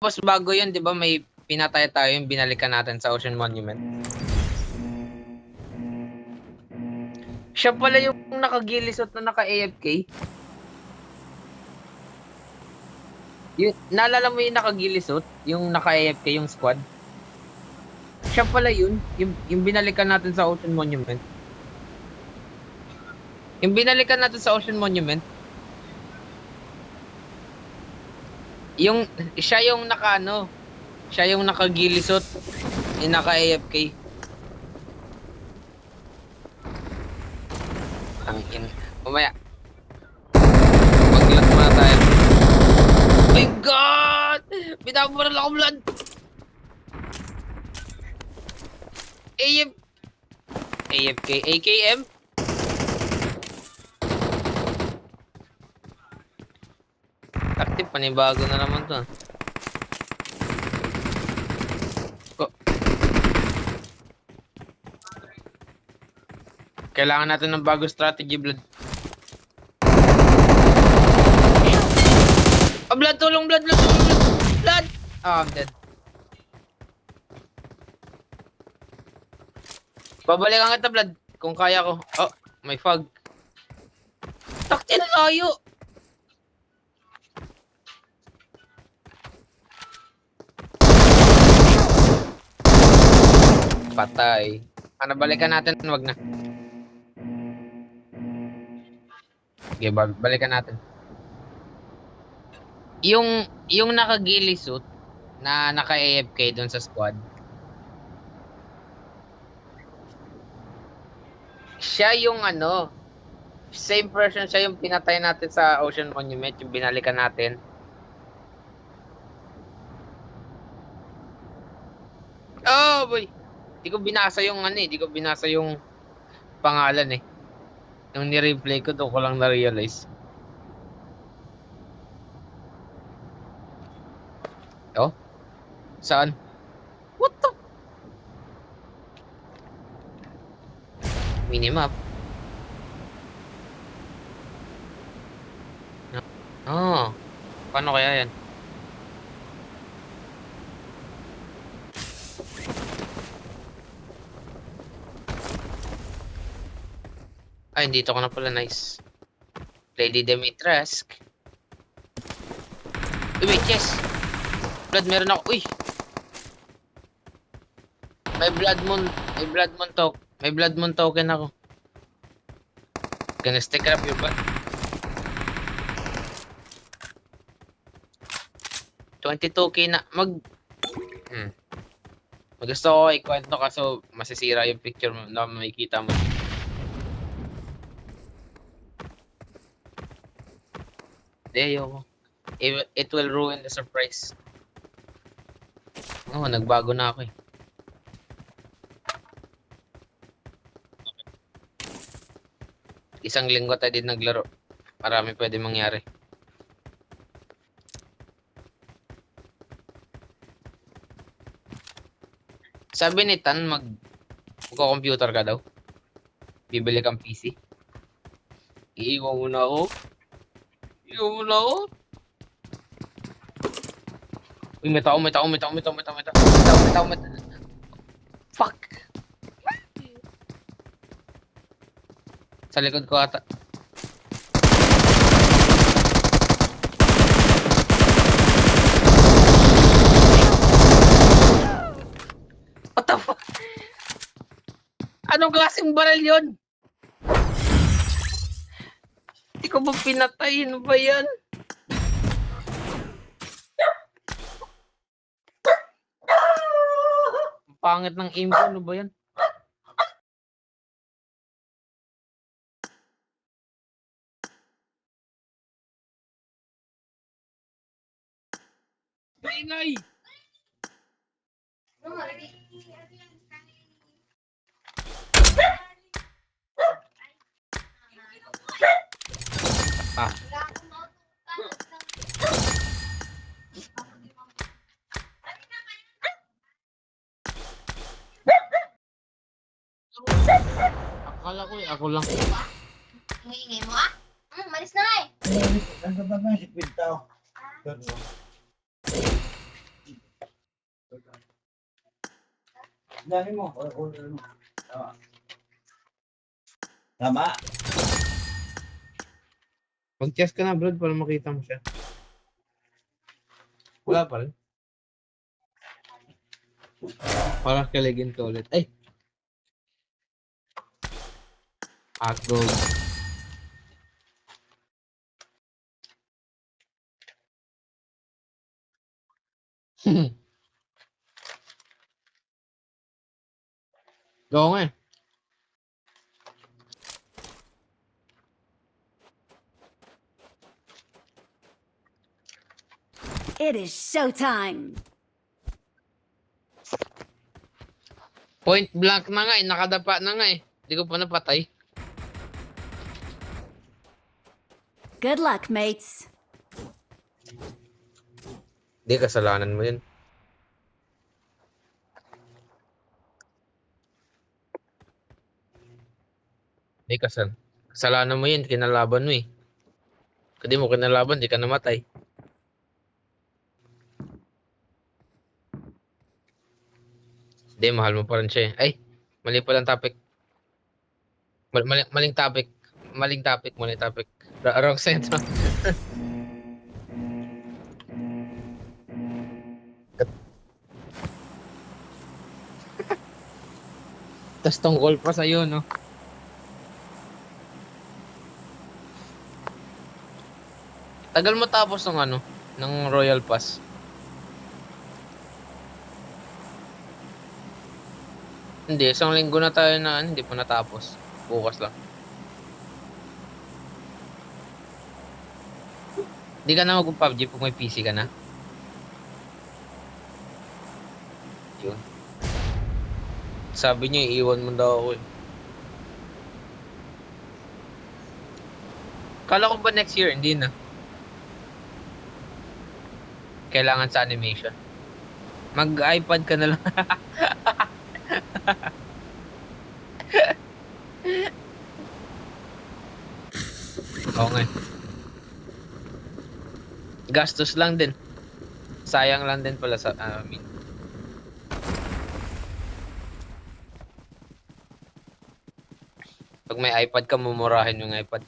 Tapos bago yun, di ba may pinatay tayo yung binalikan natin sa Ocean Monument. Siya pala yung nakagilisot na naka-AFK. Naalala mo yung nakagilisot? Yung naka-AFK, yung squad? Siya pala yun. Yung binalikan natin sa Ocean Monument. Yung binalikan natin sa Ocean Monument. Siya yung naka-ano. Siya yung nakagilisot. Yung naka-AFK. Tangin. Mamaya. Maglat muna tayo. Oh my God! Binabaral ako blood! AFK, AKM? Active, panibago na naman to. Kailangan natin ng bago strategy, blood. Oh, blood, tulong, blood, blood, tulong, blood! Blood! Oh, I'm dead. Babalikan kita, blood. Kung kaya ko. Oh, may fog. Takti na tayo! Patay. Ano, balikan natin, wag na. Okay, balikan natin. Yung naka-ghillie suit na naka-AFK doon sa squad. Siya yung ano, same person siya yung pinatay natin sa Ocean Monument, yung binalikan natin. Oh boy. Di ko binasa yung ano eh, di ko binasa yung pangalan eh. Yung ni-replay ko, doon ko lang na-realize. Oh? Saan? What the? Minimap. Oh. Paano kaya yan? Ay, dito ko na pala, nice. Lady Dimitrescu. Uy, wait, yes. Blood, meron ako. Uy! May blood moon token ako. Gonna stick up your butt. 22k na. Gusto ko ikwento kaso masisira yung picture mo na makikita mo. Hindi, ayoko. It will ruin the surprise. Oh, nagbago na ako eh. Isang linggo tayo din naglaro. Marami pwede mangyari. Sabi ni Tan, magko-computer ka daw. Bibili kang PC. Iiwan mo na ako. Uy, may tao. Fuck! Sa likod ko ata. What the fuck? Anong klaseng baril yun? Hindi ko ba pinatay? Ano ba yan? Ang pangit ng aim ko. Ano ba yan? Ingay! Ah. Akala ko ako lang. Ingay mo ah? Malis na eh. Ang ganda na si Pintaw. Dami mo. Order mo. Tama. Tama. Mag-chest ka na, Brad, para makita mo siya. Wala pa rin. Para kaligin ka ulit. Ay! Hotdog. Go nga eh. It is showtime. Point blank na nga eh. Nakadapa na nga eh. Hindi ko pa napatay. Good luck, mates. Hindi, kasalanan mo yun. Hindi, kasalanan mo yun. Kinalaban mo eh. Kung di mo kinalaban, di ka namatay. Hindi, mahal mo pa rin siya eh. Ay, mali palang topic. Maling topic. Maling topic. Wrong sense. Tas tungkol pa sa'yo, no? Tagal mo tapos ng ano, ng Royal Pass. Hindi, isang linggo na tayo na hindi pa natapos. Bukas lang. Hindi ka na mag-PUBG pag may PC ka na. Yun. Sabi niya, iiwan mo daw ako eh. Kala ko ba next year? Hindi na. Kailangan sa animation. Mag-iPad ka na lang. Oo nga. Gastos lang din. Sayang lang din pala sa pag may iPad ka, mumurahin yung iPad.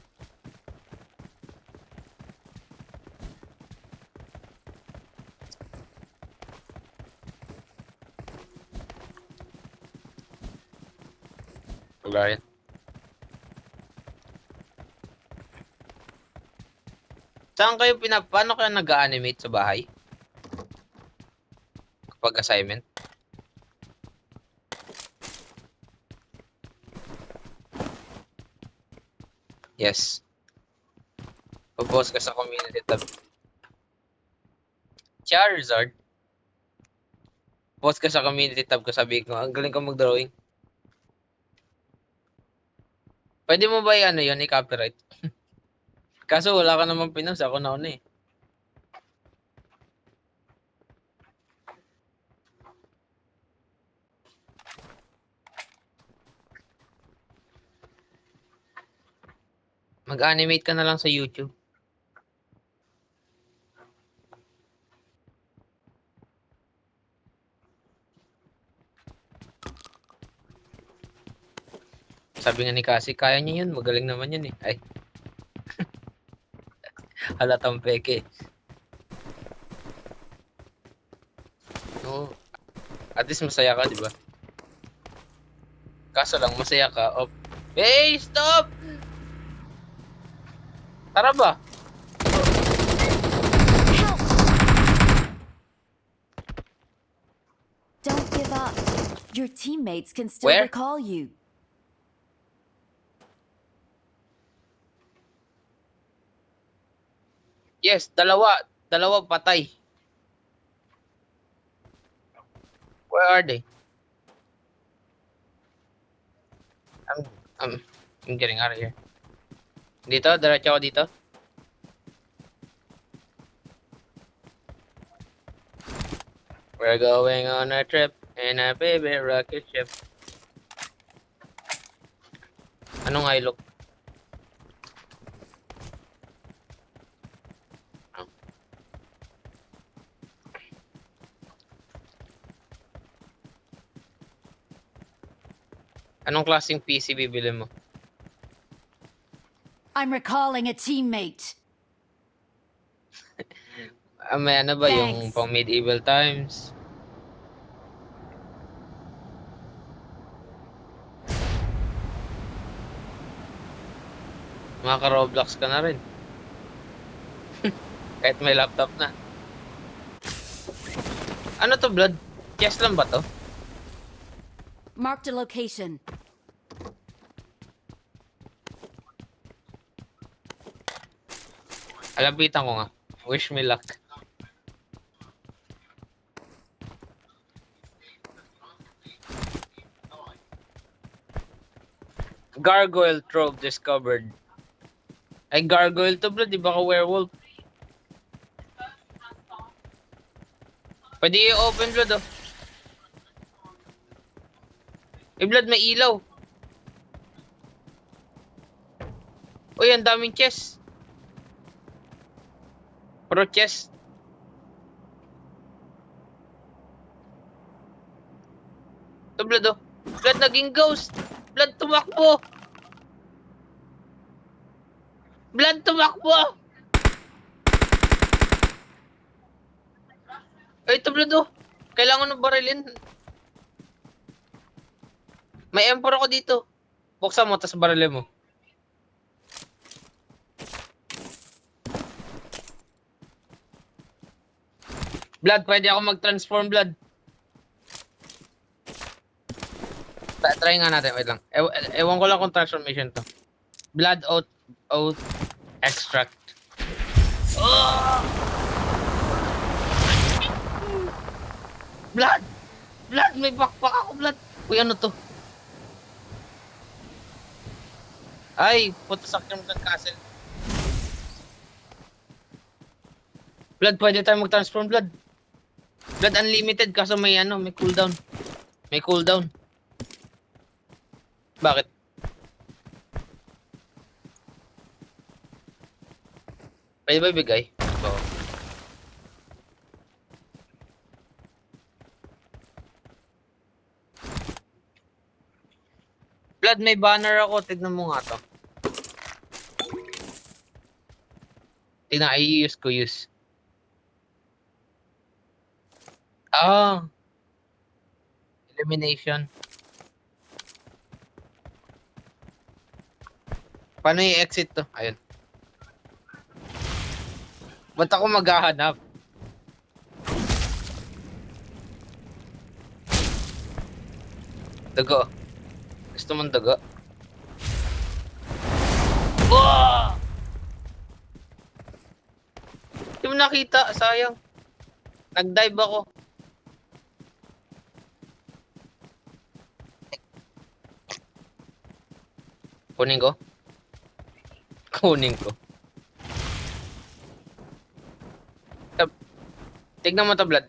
Wala yan. Saan kayo paano kayo nag-animate sa bahay? Kapag assignment? Yes. Pag-post ka sa community tab. Charizard. Post ka sa community tab ko, sabi ko, ang galing ko mag-drawing. Pwede mo ba i-ano yun, i-copyright? Kaso wala ka namang pinost, ako na una eh. Mag-animate ka na lang sa YouTube. Sabi nga ni Cassie, kaya niya yun, magaling naman yun eh. Ay. Halatang peke. No. At least masaya ka, di ba? Kaso lang, masaya ka. Oh. Hey, stop! Tara ba? Help! Don't give up. Your teammates can still Where? recall you. Yes, dalawa. Dalawa patay. Where are they? I'm getting out of here. Dito, diretso ako dito. We're going on a trip in a baby rocket ship. Anong ilog? Oh. Anong klaseng PC bibili mo? I'm recalling a teammate. May ano ba yung Thanks. pang medieval times? Maka-Roblox ka na rin. Kahit may laptop na. Ano to, Blood? Chess lang ba to? Marked a location. Alabitan ko nga. Wish me luck. Gargoyle trove discovered. Ay, gargoyle to, Blood. Di ba ka werewolf? Pwede i-open, Blood, oh. Eh, Blood, may ilaw. Uy, ang daming chest. Pro chest. Ito, Blood, oh. Blood, naging ghost. Blood, tumakbo. Blood, tumakbo. Ay, ito, Blood, oh. Kailangan ng barilin. May M4 ako dito. Buksan mo, tas barilin mo. Blood, pwede ako mag-transform, Blood. Try nga natin, wait lang. Ewan ko lang kung transformation to. Blood oath extract. Oh! Blood! Blood! May backpack ako, Blood! Uy, ano to? Ay, puto sa Crimson Castle. Blood, pwede tayo mag-transform, Blood. Blood unlimited kaso may ano, may cooldown. May cooldown. Bakit? Pwede ba ibigay? Oo. Blood, may banner ako. Tignan mo nga to. Tignan, i-use ko, use. Ah. Elimination. Paano i-exit to? Ayun. Ba't ako maghahanap? Dugo. Gusto mong dugo? Oh! Hindi mo nakita. Sayang. Nag-dive ako. Kunin ko? Kunin ko. Tignan mo to, Blood.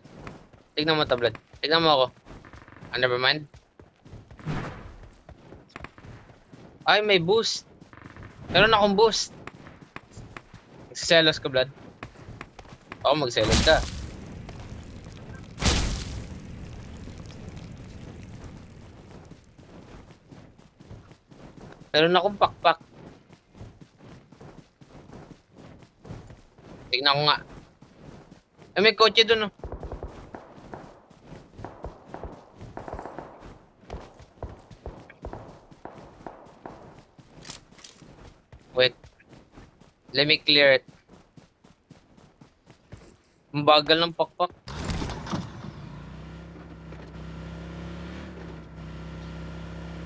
Tignan mo to, Blood. Tignan mo ako. Ah, never mind. Ay, may boost. Meron akong boost. Magsiselos ka, Blood. Ako magselos ka. Meron akong pakpak. Tignan ko nga. Ay, may kotse dun, oh. Wait. Let me clear it. Ang bagal ng pakpak.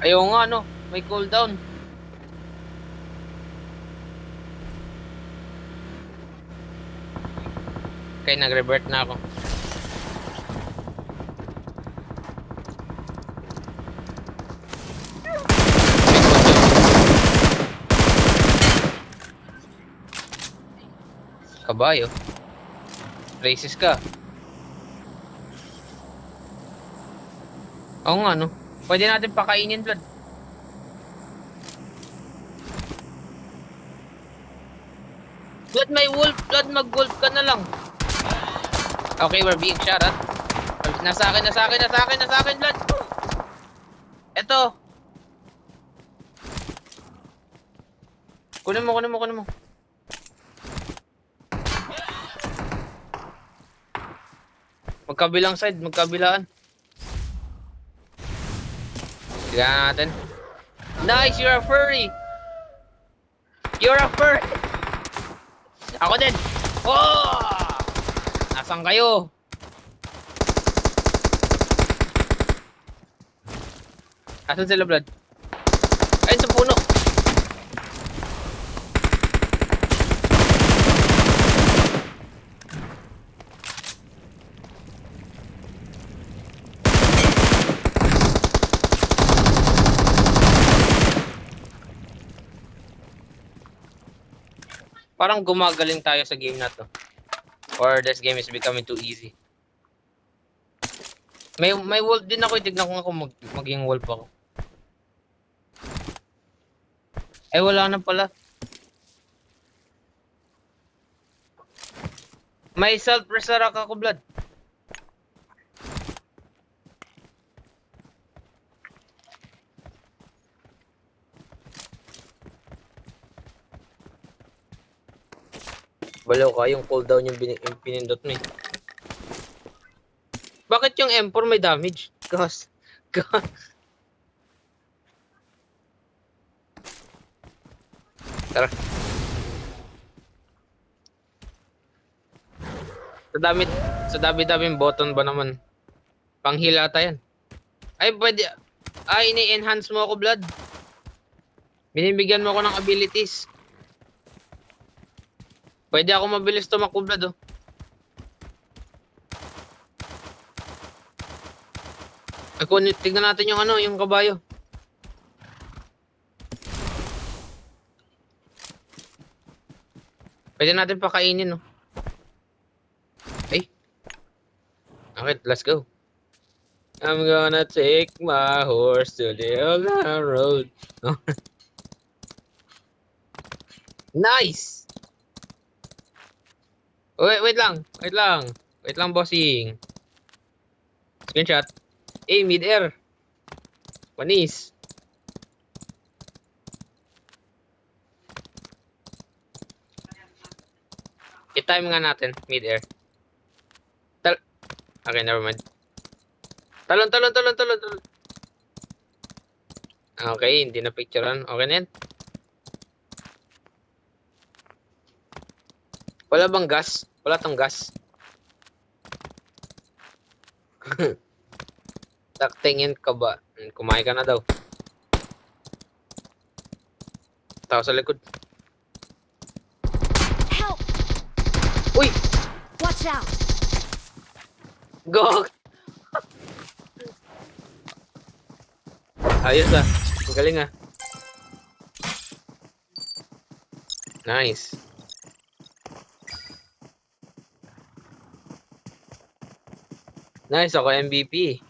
Ayaw nga, no. May cooldown. Okay, nag-revert na ako. Kabayo. Racist ka. Oo nga, no. Pwede natin pakainin, Blood. Blood, may wolf. Blood, mag-wolf ka na lang. Okay, we're being shot, ha? Nasa akin, Blood. Eto. Kunin mo, kunin mo, kunin mo. Magkabilang side, magkabilaan. Tignan natin. Nice, you're a furry! You're a furry! Ako din! Oh! Nasaan kayo? Asan sila, Brad? Ayun sa puno! Parang gumagaling tayo sa game na to. Or this game is becoming too easy. May wolf din ako. Tignan ko nga kung maging wolf ako. Ay, wala na pala. May self-resurrect ako, Blood. Balaw ka, yung cooldown yung pinindot mo eh. Bakit yung M4 may damage? Gas. Tara. Sa dami-daming button ba naman? Pang-heal ata yan. Ay, pwede. Ay, ini-enhance mo ako, Blood. Binibigyan mo ako ng abilities. Pwede ako mabilis tumakbo, Blood, oh. Tignan natin yung ano, yung kabayo. Pwede natin pakainin, no? Ay. Okay, let's go. I'm gonna take my horse to the old road. Nice! Wait lang. Wait lang, bossing. Screenshot. Eh, mid-air. Panis. I-time nga natin, mid-air. Okay, never mind. Talon. Okay, hindi na picturean. Okay na yan. Wala bang gas? Wala tong gas. Taktingin ka ba? Kumain ka na daw. Tao sa likod. Help! Uy! Watch out! Go! Ayos ah. Ang galing ah. Nice. Nice, ako MVP.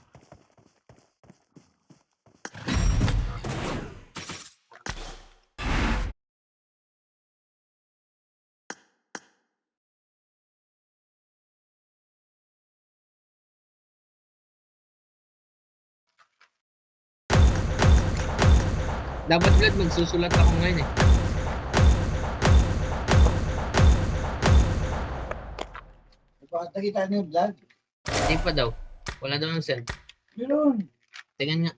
Dapat Vlad, magsusulat ako ngayon eh. Nakita niyo yung vlog? Hindi pa daw. Wala daw ng send. Yun. Tingnan nga.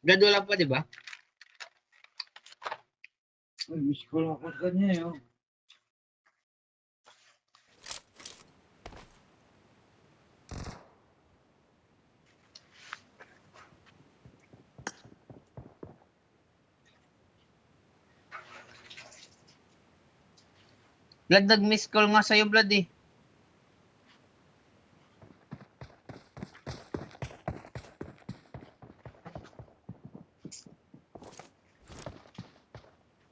Vlad, wala pa, di ba? Uy, miss ko lang ako sa kanya yun. Vlad, nag-miss call nga sa'yo, Vlad eh.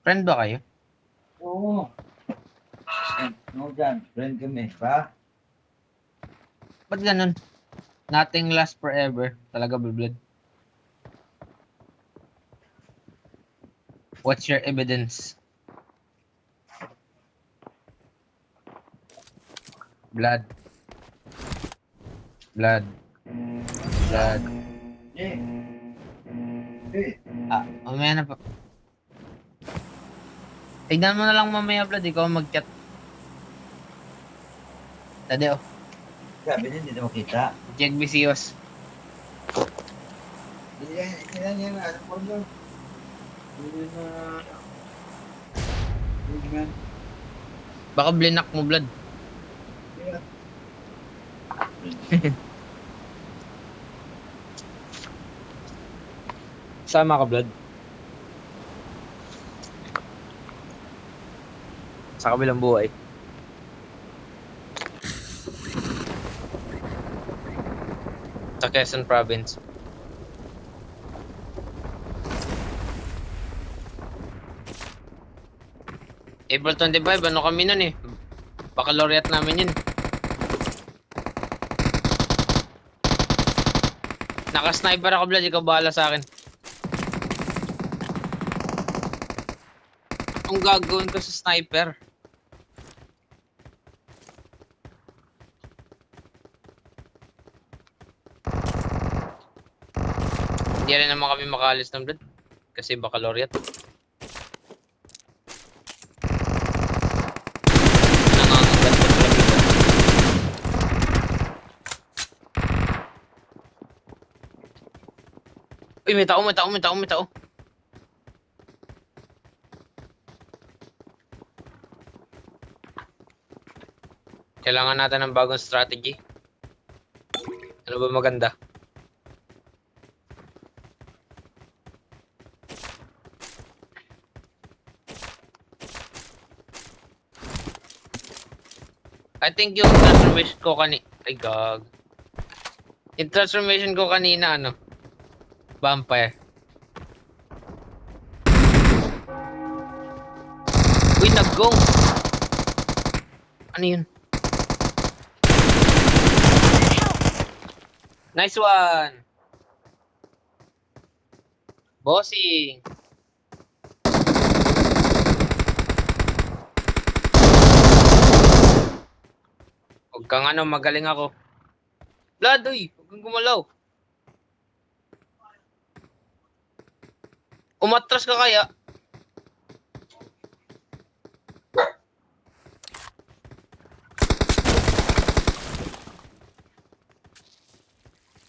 Friend ba kayo? Oo. No, dyan. Friend kami, pa? Ba't ganun? Nothing lasts forever. Talaga, Vlad. What's your evidence? Blood. Yeah. Hindi. Mamaya na pa. Tignan mo na lang mamaya, Vlad. Ikaw mag-chat. Tade, oh. Sabi niya, hindi na makita. Jack Vicious. Hindi yan yan. Ano po yun? Hindi na... Hindi man. Baka blinak mo, Vlad. Sama ka, Vlad. Sa kabilang buhay. Sa Quezon Province. April 25, ano kami nun eh. Baccalaureate namin yun. Naka-sniper ako, Vlad. Ikaw bahala sa akin. Anong gagawin ko sa sniper? Hindi rin naman kami makaalis ng Vlad. Kasi baccalaureate. Nangangagat ko talaga. Uy, may tao. Kailangan natin ng bagong strategy. Ano ba maganda? I think yung transformation ko ay gag. Yung transformation ko kanina, ano? Vampire. Uy, nag-go! Ano yun? Nice one! Bossing! Huwag kang ano, magaling ako. Vlad, uy! Huwag kang gumalaw. Umatras ka kaya?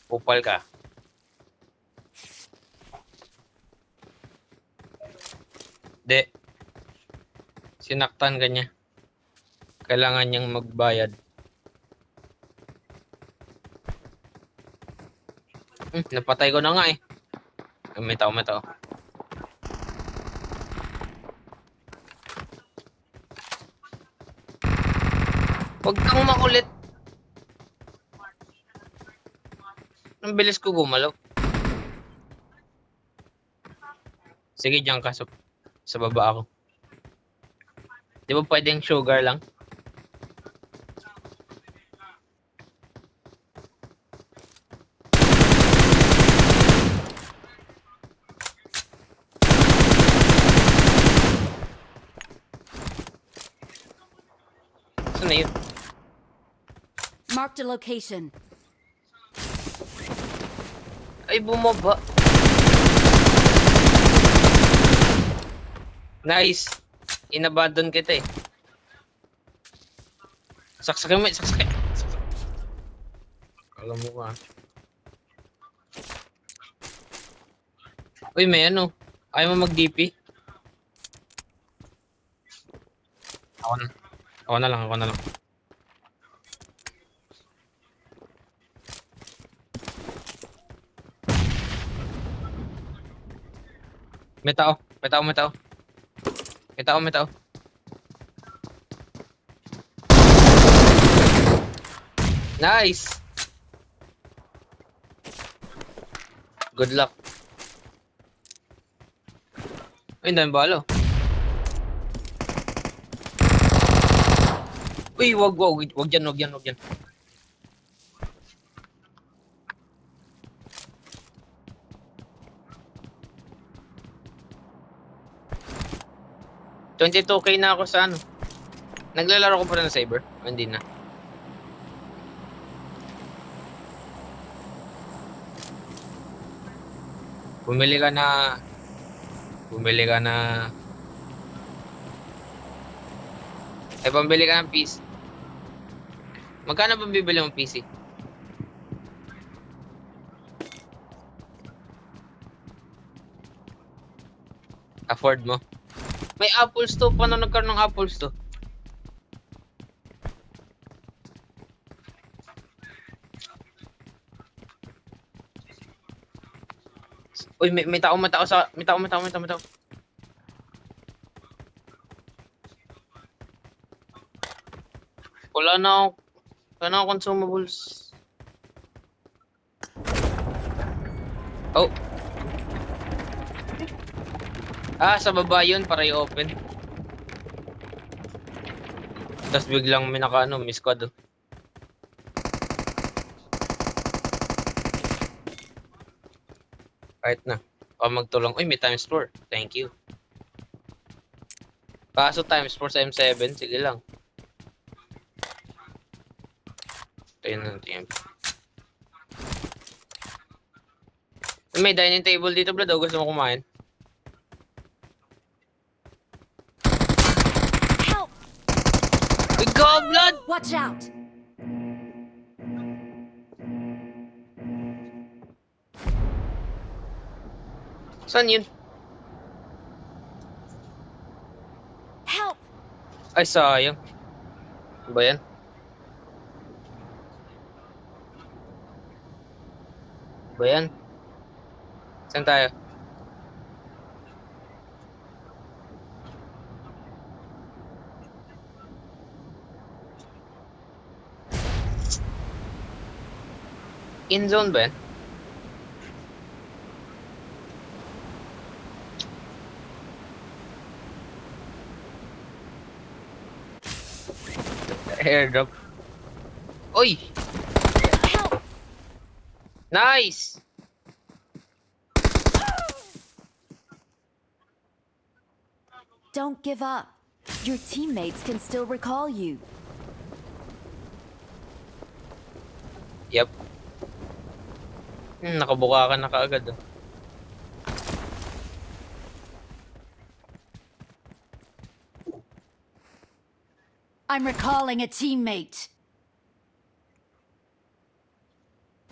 Upal ka. De. Sinaktan ka niya. Kailangan niyang magbayad. Napatay ko na nga eh. May tao. Huwag kang makulit. Ang bilis ko gumalaw. Sige, diyan ka. Sa baba ako. Di ba pwedeng sugar lang? Saan na yun? Marked a location. Ay, bumaba. Nice. Inabandon kita eh. Saksakin mo, saksakin. Alam mo ka. Uy, may ano. Ayaw mo mag-DP? Ako na lang. May tao. Nice. Good luck. Ay, dami balo. Uy, wag dyan. $22K na ako sa ano. Naglalaro ko pa rin ng Saber. O, hindi na. Bumili ka na... Bumili ka na... Ay, pambili ka ng PC. Magkano ba bibili mong PC? Afford mo? May Apples to. Paano nagkaroon ng Apples to? Uy, may tao sa... May tao. Wala na akong consumables. Oh. Sa baba yun para i-open. Tapos biglang may may squad. Oh. Kahit na. Baka magtulong. Uy, may times 4. Thank you. Kaso times 4 sa M7. Sige lang. Tayo na natin yan. May dining table dito, bro. Daw gusto mo kumain. Help! Ikaw, blood! Watch out! Saan yun? Help! Ay, sayang. Ano ba yan? Ano ba yan? Saan tayo? In zone ba yan? Airdrop. Oy! Help! Nice! Don't give up. Your teammates can still recall you. Yep. Nakabuka ka na kaagad. Oh. I'm recalling a teammate.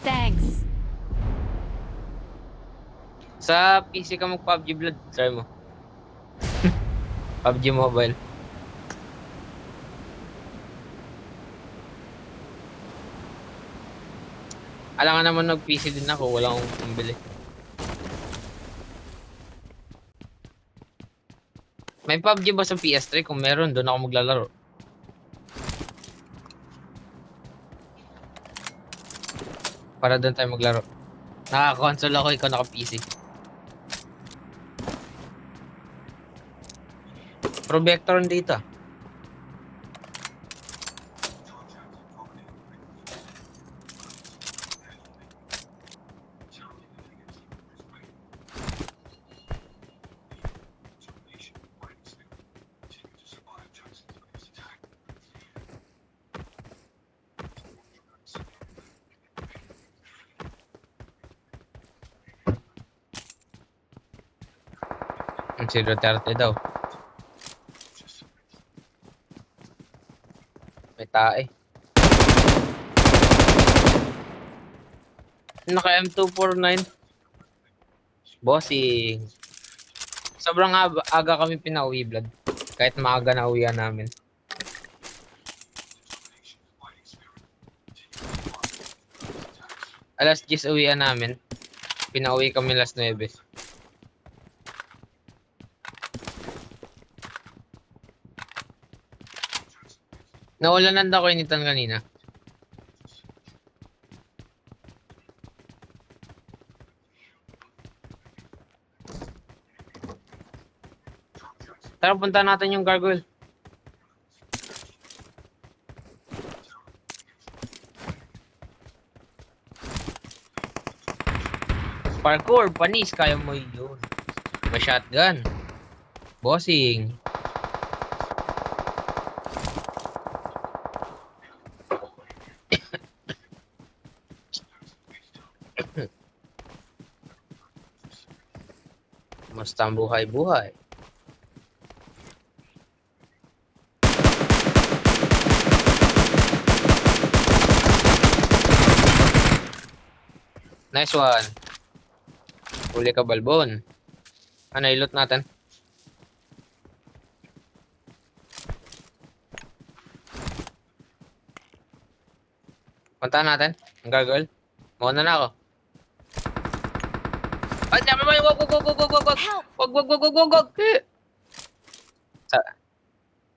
Thanks. Sa PC ka mag-PUBG Blood. Try mo. PUBG Mobile. Alam nga naman nag-PC din ako. Wala akong pambili. May PUBG ba sa PS3? Kung meron, doon ako maglalaro. Para doon tayo maglaro. Naka-console ako, ikaw naka-PC. Pro Vectron dito. Si Duterte daw. May tae. Naka M249. Bossing. Sobrang aga kami pinauwi, Blood. Kahit maaga na uwian namin. Alas 10 uwian namin. Pinauwi kami alas 9. Naulanan ako initan kanina. Tara, punta natin yung gargoyle. Parkour, panis, kaya mo yun. Ma-shotgun. Bossing. Kamusta ang buhay-buhay? Nice one. Huli ka, Balbon. Ano, ilot natin? Puntahan natin? Ang gargoyle? Mauna na ako. Ay, naman! Wag! Help! Wag!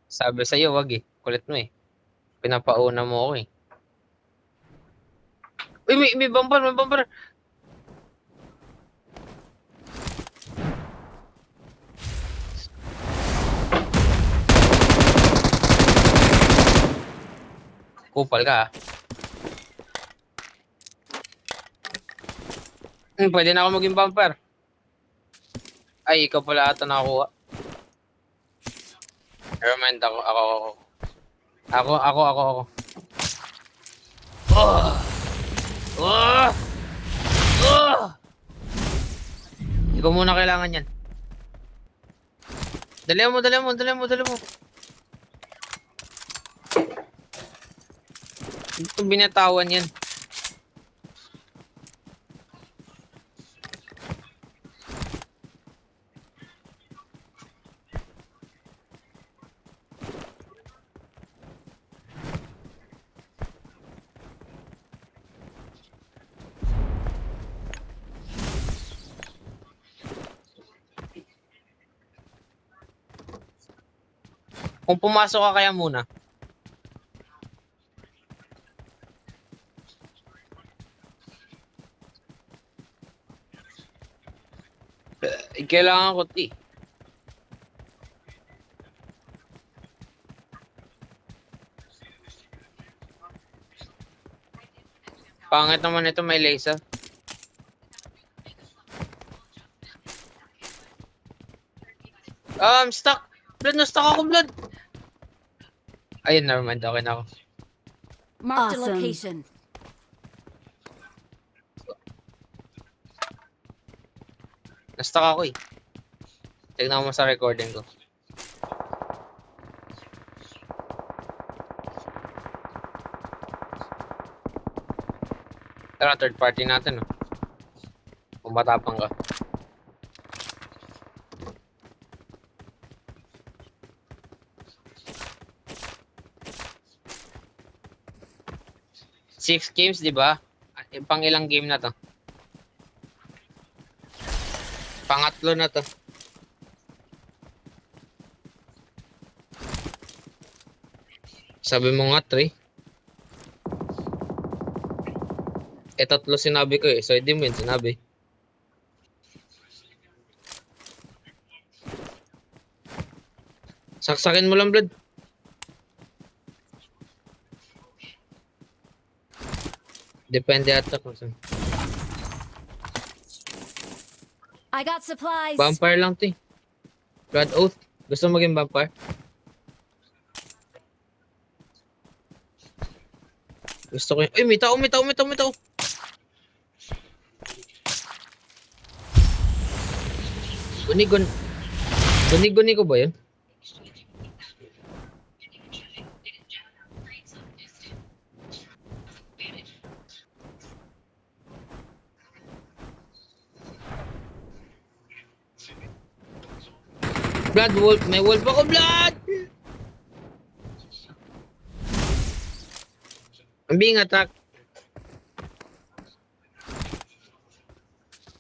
Sabi sa'yo, wag eh. Kulit mo eh. Pinapauna mo ako eh. Uy, may bumper! Kupal ka ah. Pwede na ako maging bumper. Ay, ikaw pala ata nakakuha. Never mind, ako. Oh! Oh! Oh! Ikaw muna kailangan yan. Dali mo. Ito binatawan yan. Kung pumasok ka kaya muna. Kailangan ko ti. Pangit naman ito, may laser. Stuck. Na-stuck ako, blood. Ayun, nevermind. Okay na ako. Marked a Awesome. location. Na-stuck ako eh. Tignan mo sa recording ko. Tara, third party natin, oh. Kung matapang ka. Six games, di ba? Pang ilang game na to? Pangatlo na to. Sabi mo nga 3. Tatlo sinabi ko eh. So, hindi mo yun sinabi. Saksakin mo lang, blood. Depende ata kung saan. I got supplies. Vampire lang to eh. Blood Oath. Gusto mo maging vampire? Gusto ko yun. Ay, may tao. Guni ko ba yun? Blood wolf. May wolf ako, blood! I'm being attacked.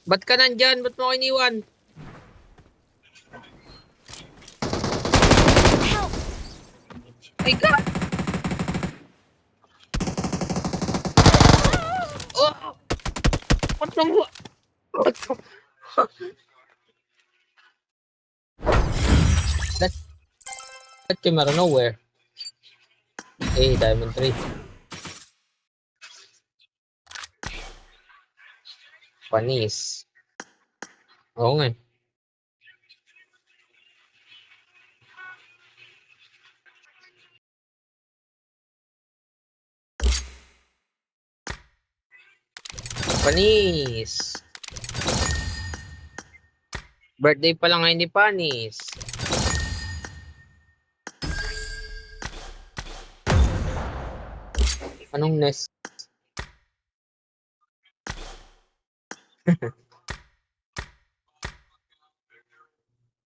Ba't ka nandyan? Ba't mo ako iniwan? Help! Ay ka! Oh! What the That came out of nowhere. Hey, Diamond 3. Panis. Oo nga. Panis. Birthday pa lang ngayon ni Panis. Anong nest?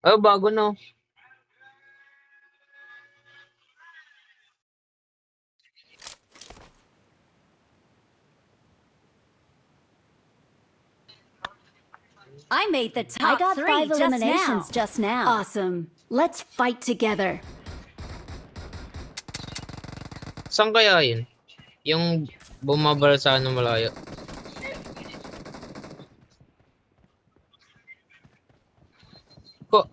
Oh, bago no. I made the I top got 3 5 just eliminations now. just now. Awesome. Let's fight together. Saan kaya yun? Yung bumabara sa ano malayo. Ko.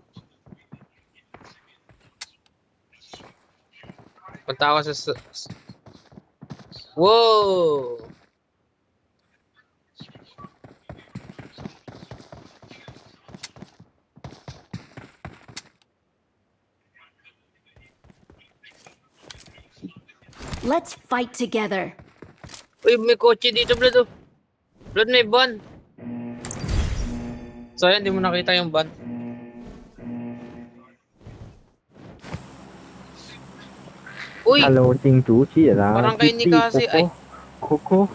Punta ako sa... Wow! Let's fight together. Uy, may kotse dito, Blood. Oh. Blood, may van. Sayang, hindi mo nakita yung van. Uy, Hello，金主姐啦 parang kay ni kasi. Ay, Coco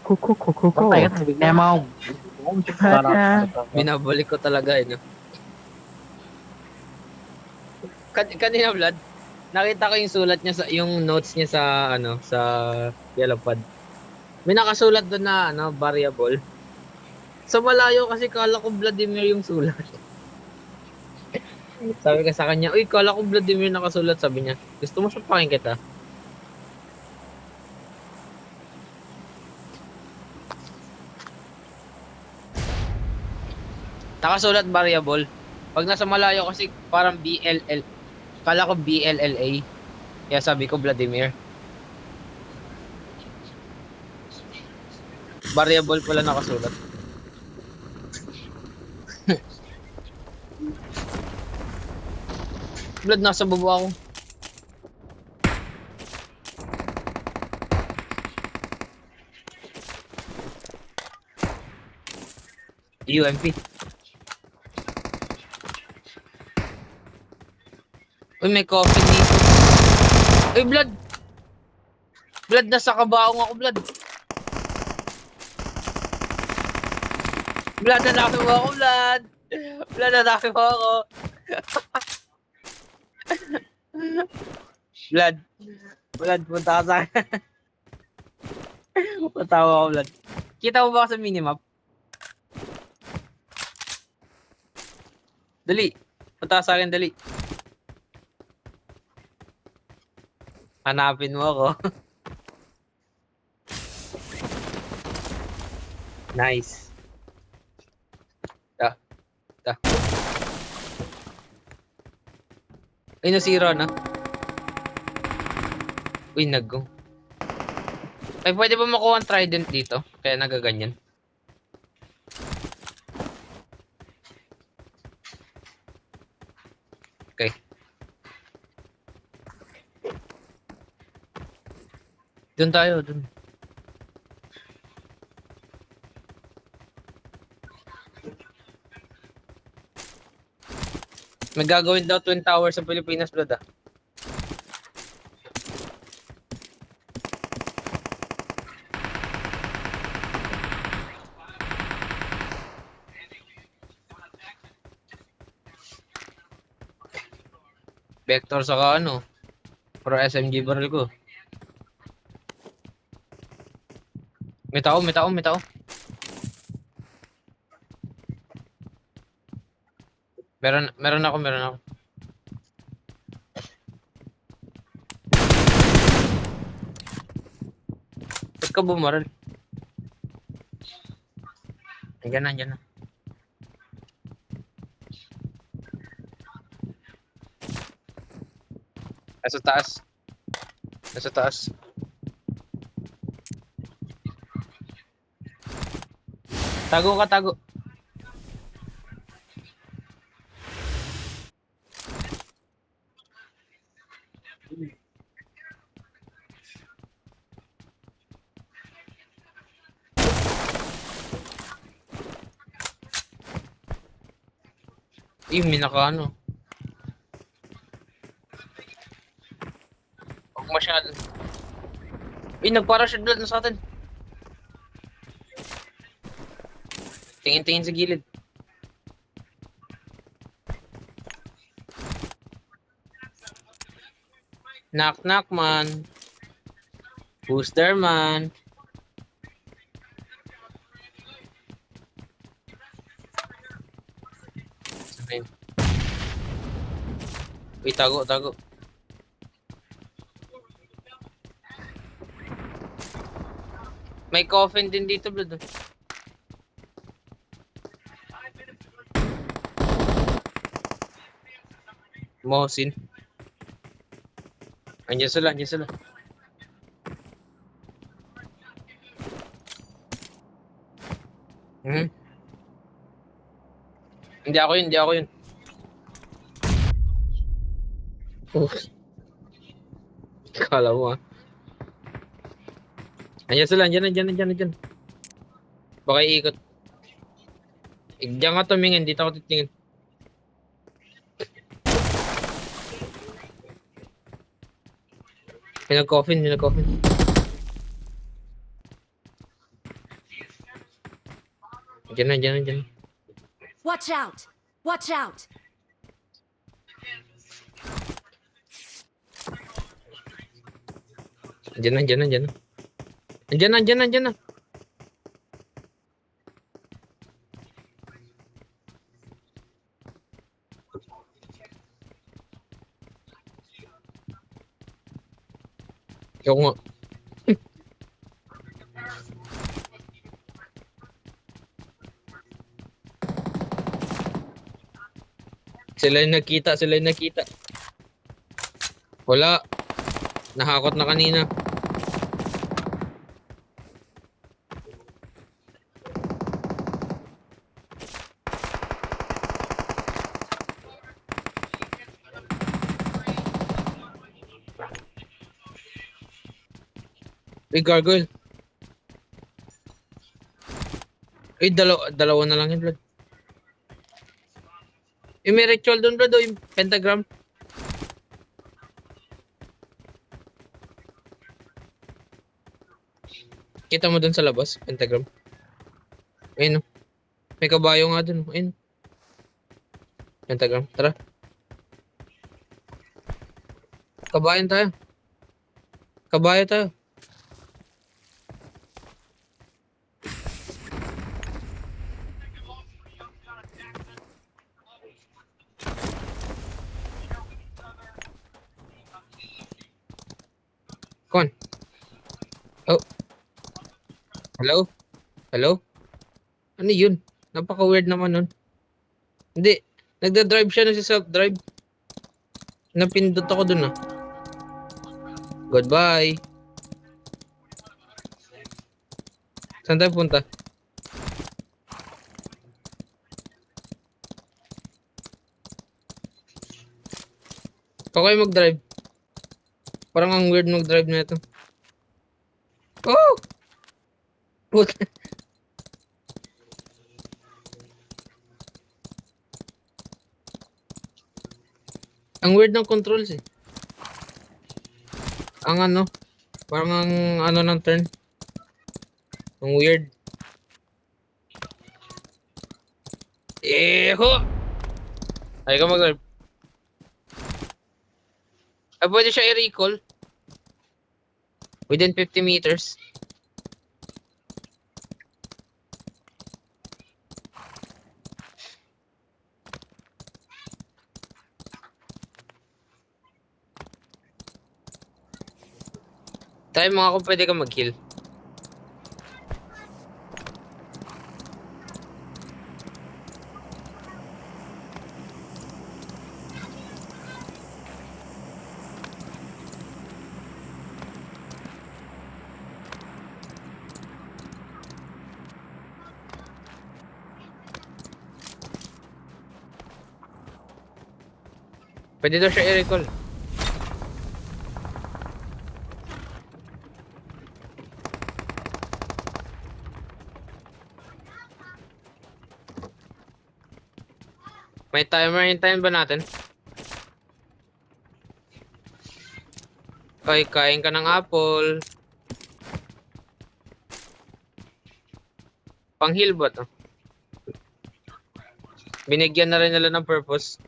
Coco Coco Coco Patay ka sa bigla mo. binabalik ko talaga no? Kanina, Blood, nakita ko yung sulat niya sa yung notes niya sa ano sa yellow pad. May nakasulat doon na ano variable. Sa malayo kasi kala ko Vladimir yung sulat. Sabi ko sa kanya, "Uy, kala ko Vladimir nakasulat." Sabi niya, "Gusto mo sapakin kita?" Nakasulat variable. Pag nasa malayo kasi parang BLL. Kala ko BLLA. Kaya sabi ko Vladimir. Variable pala nakasulat. Blood, nasa baba ako. UMP. Uy, may coffin dito. Uy, Blood! Blood, nasa kabaong ako, Blood. Blood, nanaki mo ako, Blood. Blood, nanaki mo ako. Blood. Blood, punta ka sa akin. Patawa ako, Blood. Kita mo ba ako sa minimap? Dali. Punta ka sa akin, dali. Hanapin mo ako. Nice. Da. Ay, nasira na. Uy, nag-go. Ay, pwede ba makuha ang trident dito? Kaya nagaganyan. Okay. Doon tayo, doon. May gagawin daw Twin Towers sa Pilipinas, Blood, ah. Vector saka ano, pro SMG barrel ko. May tao. Meron ako. Ba't ka bumaral? Andyan na. Nasa taas. Tago. May naka ano. Huwag masyado. Nagparachute blood na sa atin. Tingin-tingin sa gilid. Knock knock man. Who's there man? Sabihin. Uy, tago, tago. May coffin din dito, bro. Mohsin. Andiyan sila, andiyan sila. Hmm. Hindi ako yun, hindi ako yun. Kala mo ah. Andiyan sila, andiyan. Baka iikot. Diyan ka tumingin, dito ako titingin. Pinag-coffin. Diyan. Watch out! Watch out! Andiyan na. Ikaw nga. Sila yung nakita. Wala. Nahakot na kanina. Gargoyle. Dalawa na lang yun, Brad. May ritual doon, Brad, yung pentagram. Kita mo doon sa labas, pentagram. Ayun, oh. May kabayo nga doon. Ayun. Pentagram, tara. Kabayo tayo. Kon. Oh. Hello? Ano yun? Napaka-weird naman nun. Hindi. Nagda-drive siya na si self-drive. Napindot ako dun ah. Goodbye. Saan tayo punta? Ako kayo mag-drive. Parang ang weird mag-drive na ito. Oh! Puta. Ang weird ng controls eh. Ang ano, parang ang ano ng turn. Ang weird. Eho! Ay ka mag-drive. Pwede siya i-recall. Within 50 meters. Tayo mga kung pwede ka mag-kill. Pwede daw siya i-recall. May timer, hintayin ba natin? Ay, kain ka ng apple. Pang-heal ba to? Binigyan na rin nila ng purpose.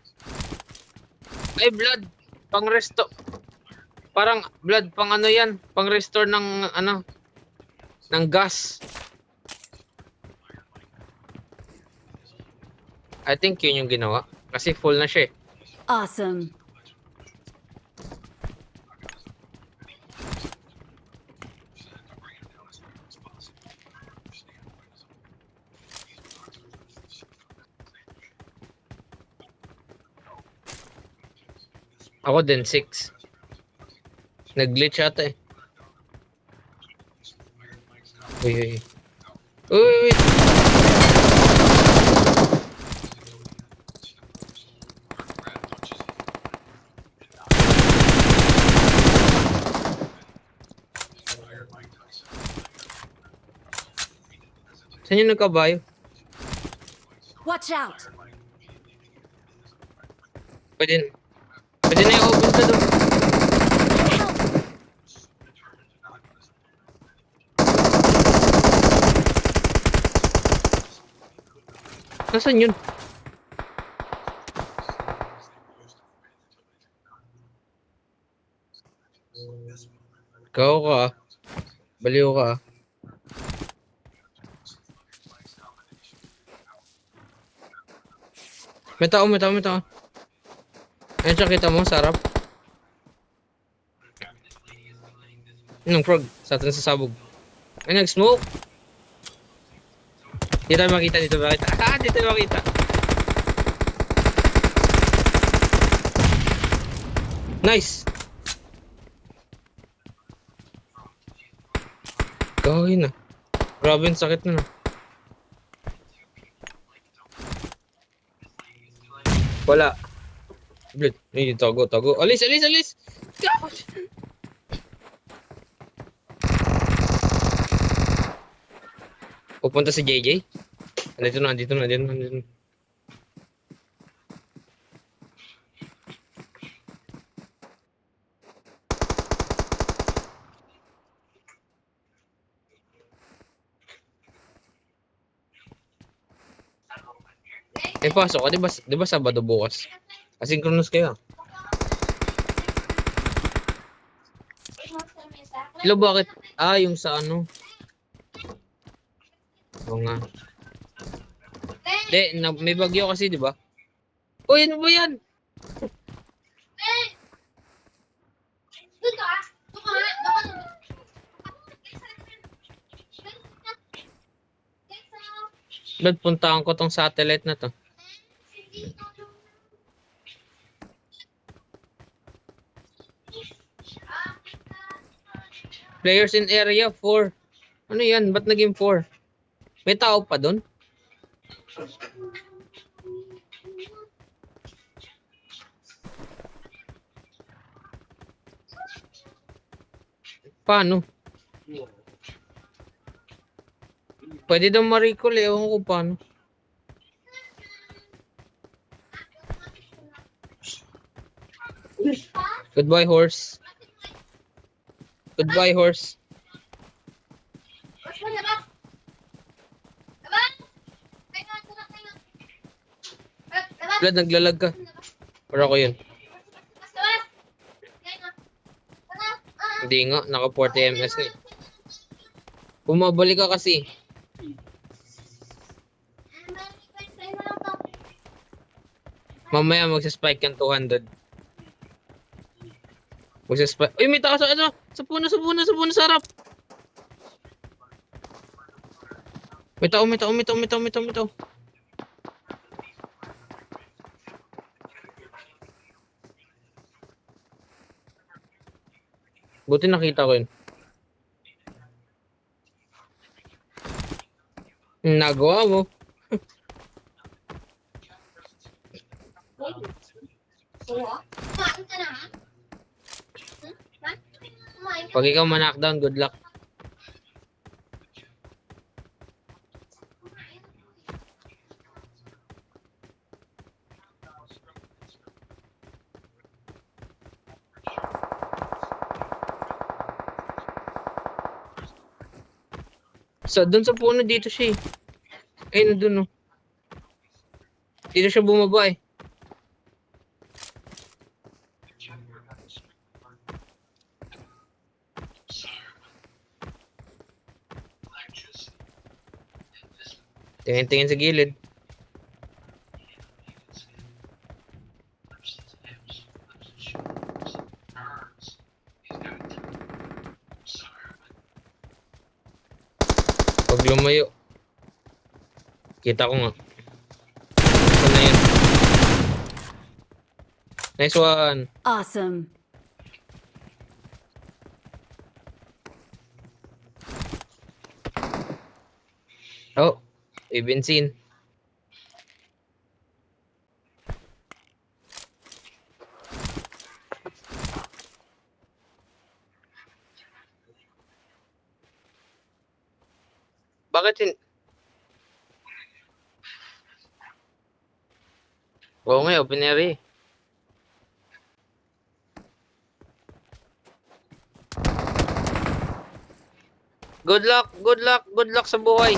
Ay, blood. Pang-resto. Parang, blood, pang ano yan? Pang-restore ng, ano, ng gas. I think yun yung ginawa. Kasi full na siya eh. Awesome. Ako din, 6. Nag-glitch ata eh. Uy, uy, uy. Uy, uy. Saan yung nagkabayo? Watch out! Pwede na yung open ka doon. Nasaan yun? Ikaw ka ah. Baliw ka ah. May tao. Ayun siya, kita mo, sarap. Anong frog? Sa atin sa sabog. Ay, nag-smoke. Dito tayo makita. Dito tayo makita. Nice! Gawin na. Grabe yung sakit na. Wala. Blood. Ay, tago. Alis! Gosh! Pupunta si JJ. Andito na. Eh, pasok ka. Di ba Sabado bukas? Asynchronous kayo. Hello, bakit? Ah, yung sa ano? Oo nga. May bagyo kasi, di ba? Uy, ano ba yan? Blood, puntahan ko tong satellite na to. Players in area 4. Ano yan? Ba't naging 4? May tao pa doon? Paano? Pwede daw ma-recall eh. Ewan ko paano. Goodbye, horse. Blood, naglalag ka. Para ko yun. Hindi nga, naka 40 ms nga. Bumabalik ka kasi. Mamaya magsa-spike yung 200. Magsa-spike. Uy, may tao sa ano? Sa puno, sa harap. May tao. Buti nakita ko yun. Nagawa mo. Pag ikaw ma-knockdown, good luck. Doon sa puno dito siya eh. Ayun, doon oh. Dito siya bumaba eh. Tingin-tingin sa gilid. Pag lumayo. Kita ko nga. Saan na yun? Nice one. Awesome. Oh, may bensin. Bakit yun? Oo nga, open area eh. Good luck sa buhay.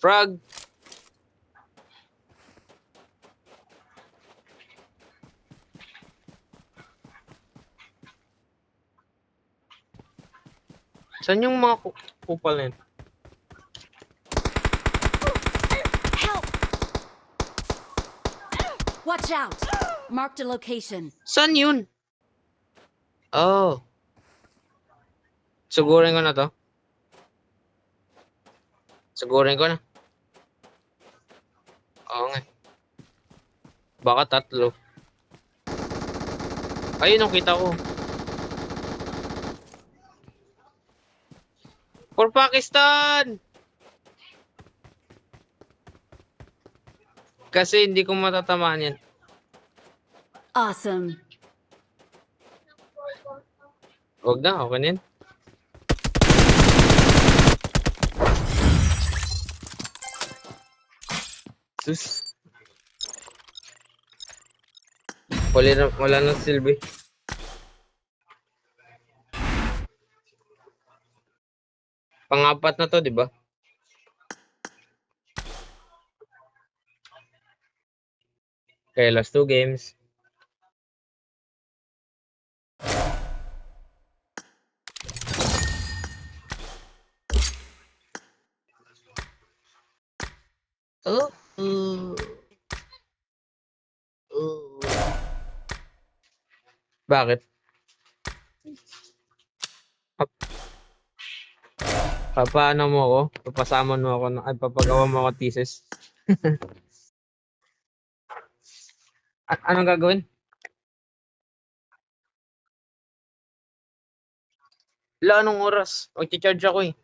Frog. Saan yung mga kupal na yun? Help! Watch out! Marked a location. Saan yun? Oh. Sigurin ko na to. Sigurin ko na. Oo nga. Baka tatlo. Ayun ang kita ko. For Pakistan! Kasi hindi ko matatamaan yan. Awesome. Huwag na, okay na yan. Sus. Wala na silbi. Pang-apat na to, di ba? Okay, last 2 games. Oh. Bakit? Papaano mo ako? Papasama mo ako ay papagawa mo ako thesis. Anong gagawin? Wala, anong oras? Magcha-charge ako eh.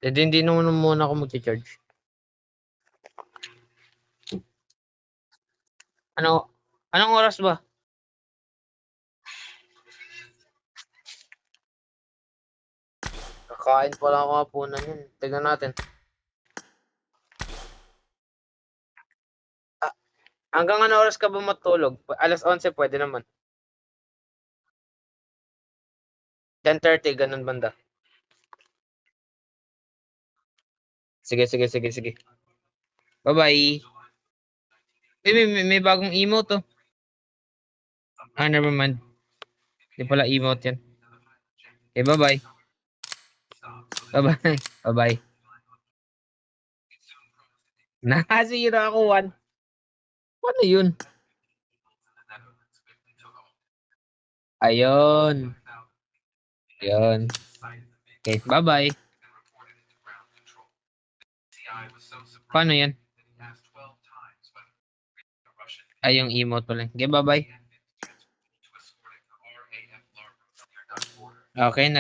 Hindi naman muna ako magcha-charge. Anong oras ba? Kakain pa lang ako hapunan yun. Tignan natin. Hanggang ano oras ka ba matulog? Alas 11 pwede naman. 10:30, ganun banda. Sige. Bye-bye. May bagong emote to. Never mind. Hindi pala emote yan. Okay, bye-bye. Bye-bye. Nakasira ako 1. Ano yun? Ayun. Okay, bye-bye. Paano yan? Ay, yung emote pala. Okay, bye-bye. Okay,